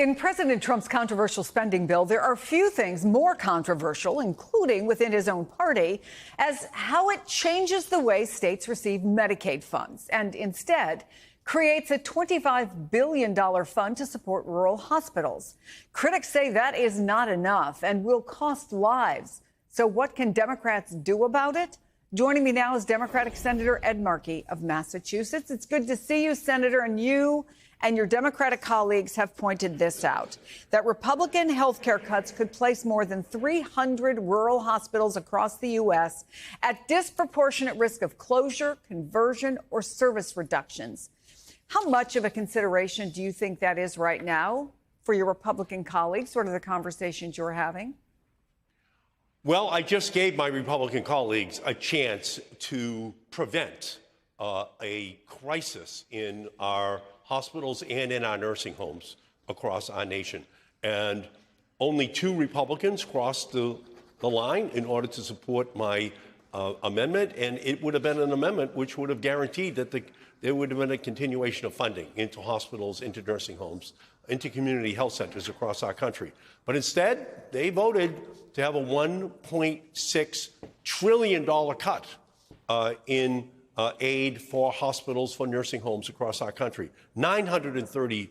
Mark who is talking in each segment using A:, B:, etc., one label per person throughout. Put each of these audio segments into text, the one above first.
A: In President Trump's controversial spending bill, there are few things more controversial, including within his own party, as how it changes the way states receive Medicaid funds and instead creates a $25 billion fund to support rural hospitals. Critics say that is not enough and will cost lives. So what can Democrats do about it? Joining me now is Democratic Senator Ed Markey of Massachusetts. It's good to see you, Senator, and you and your Democratic colleagues have pointed this out, that Republican health care cuts could place more than 300 rural hospitals across the U.S. at disproportionate risk of closure, conversion, or service reductions. How much of a consideration do you think that is right now for your Republican colleagues, sort of the conversations you're having?
B: Well, I just gave my Republican colleagues a chance to prevent a crisis in our hospitals and in our nursing homes across our nation. And only 2 Republicans crossed the line in order to support my amendment. And it would have been an amendment which would have guaranteed that there would have been a continuation of funding into hospitals, into nursing homes, into community health centers across our country. But instead, they voted to have a $1.6 trillion cut in aid for hospitals, for nursing homes across our country. $930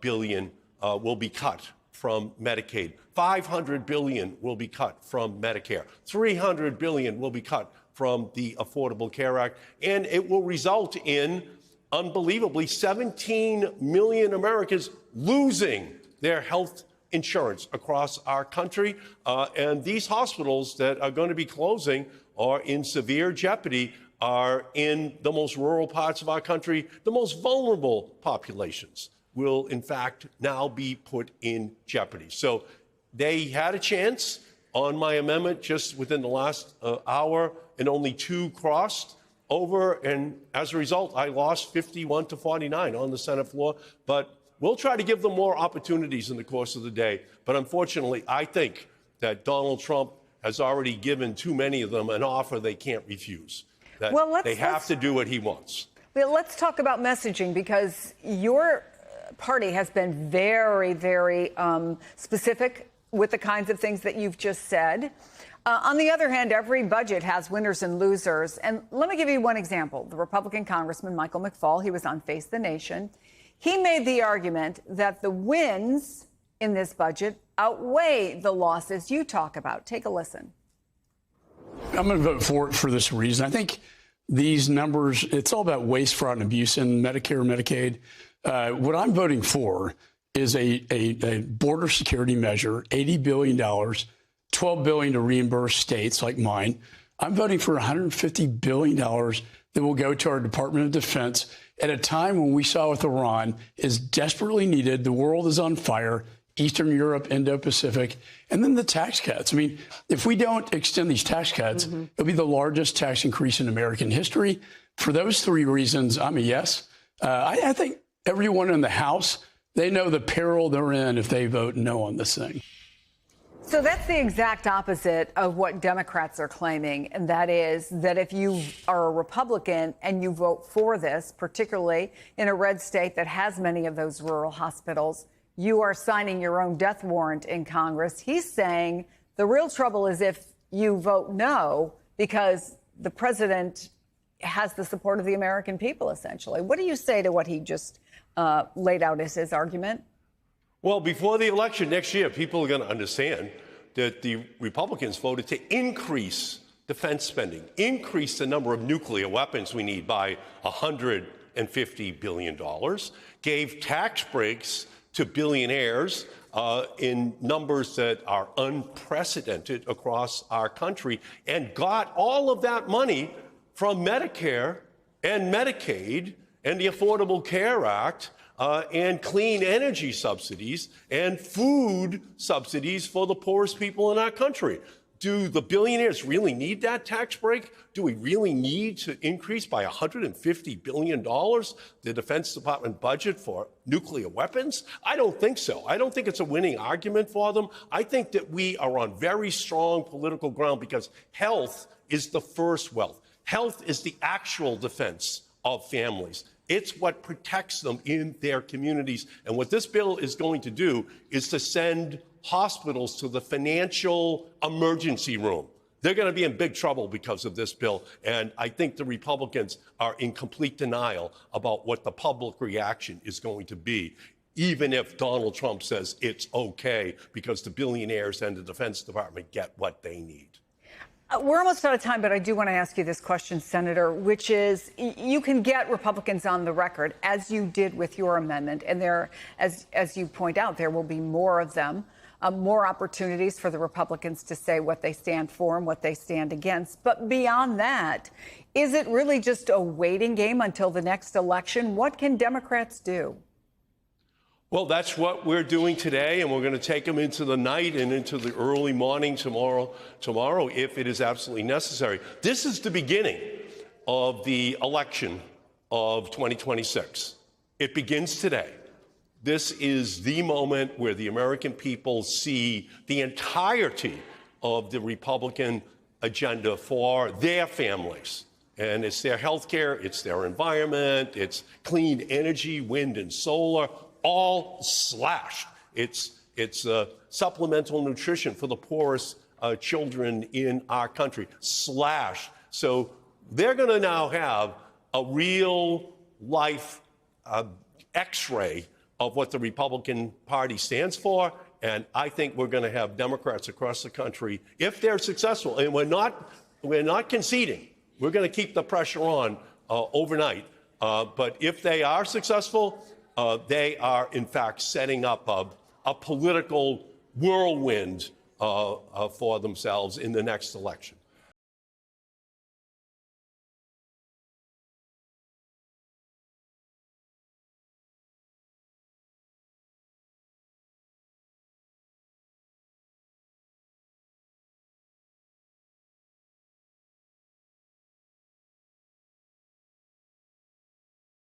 B: billion will be cut from Medicaid. $500 billion will be cut from Medicare. $300 billion will be cut from the Affordable Care Act. And it will result in, unbelievably, 17 million Americans losing their health insurance across our country. And these hospitals that are going to be closing are in severe jeopardy, are in the most rural parts of our country. The most vulnerable populations will, in fact, now be put in jeopardy. So they had a chance on my amendment just within the last hour, and only 2 crossed over. And as a result, I lost 51-49 on the Senate floor. But we'll try to give them more opportunities in the course of the day. But unfortunately, I think that Donald Trump has already given too many of them an offer they can't refuse. That they have to do what he wants.
A: Well, let's talk about messaging, because your party has been very, very specific with the kinds of things that you've just said. On the other hand, every budget has winners and losers. And let me give you one example. The Republican Congressman Michael McFaul, he was on Face the Nation. He made the argument that the wins in this budget outweigh the losses you talk about. Take a listen.
C: I'm going to vote for it for this reason. I think these numbers, it's all about waste, fraud, and abuse in Medicare and Medicaid. What I'm voting for is a border security measure, $80 billion, $12 billion to reimburse states like mine. I'm voting for $150 billion that will go to our Department of Defense at a time when we saw with Iran is desperately needed. The world is on fire. Eastern Europe, Indo-Pacific, and then the tax cuts. I mean, if we don't extend these tax cuts, it'll be the largest tax increase in American history. For those 3 reasons, I'm a yes. I think everyone in the House, they know the peril they're in if they vote no on this thing.
A: So that's the exact opposite of what Democrats are claiming, and that is that if you are a Republican and you vote for this, particularly in a red state that has many of those rural hospitals, you are signing your own death warrant in Congress. He's saying the real trouble is if you vote no, because the president has the support of the American people, essentially. What do you say to what he just laid out as his argument?
B: Well, before the election next year, people are going to understand that the Republicans voted to increase defense spending, increase the number of nuclear weapons we need by $150 billion, gave tax breaks to billionaires in numbers that are unprecedented across our country, and got all of that money from Medicare and Medicaid and the Affordable Care Act and clean energy subsidies and food subsidies for the poorest people in our country. Do the billionaires really need that tax break? Do we really need to increase by $150 billion the Defense Department budget for nuclear weapons? I don't think so. I don't think it's a winning argument for them. I think that we are on very strong political ground because health is the first wealth. Health is the actual defense of families. It's what protects them in their communities. And what this bill is going to do is to send hospitals to the financial emergency room. They're going to be in big trouble because of this bill. And I think the Republicans are in complete denial about what the public reaction is going to be, even if Donald Trump says it's okay because the billionaires and the Defense Department get what they need.
A: We're almost out of time, but I do want to ask you this question, Senator, which is you can get Republicans on the record, as you did with your amendment. And there, as you point out, there will be more of them. More opportunities for the Republicans to say what they stand for and what they stand against. But beyond that, is it really just a waiting game until the next election? What can Democrats do?
B: Well, that's what we're doing today, and we're going to take them into the night and into the early morning tomorrow if it is absolutely necessary. This is the beginning of the election of 2026. It begins today. This is the moment where the American people see the entirety of the Republican agenda for their families. And it's their health care, it's their environment, it's clean energy, wind and solar, all slashed. It's supplemental nutrition for the poorest children in our country, slashed. So they're going to now have a real life X-ray of what the Republican Party stands for. And I think we're going to have Democrats across the country, if they're successful, and we're not conceding. We're going to keep the pressure on overnight. But if they are successful, they are, in fact, setting up a political whirlwind for themselves in the next election.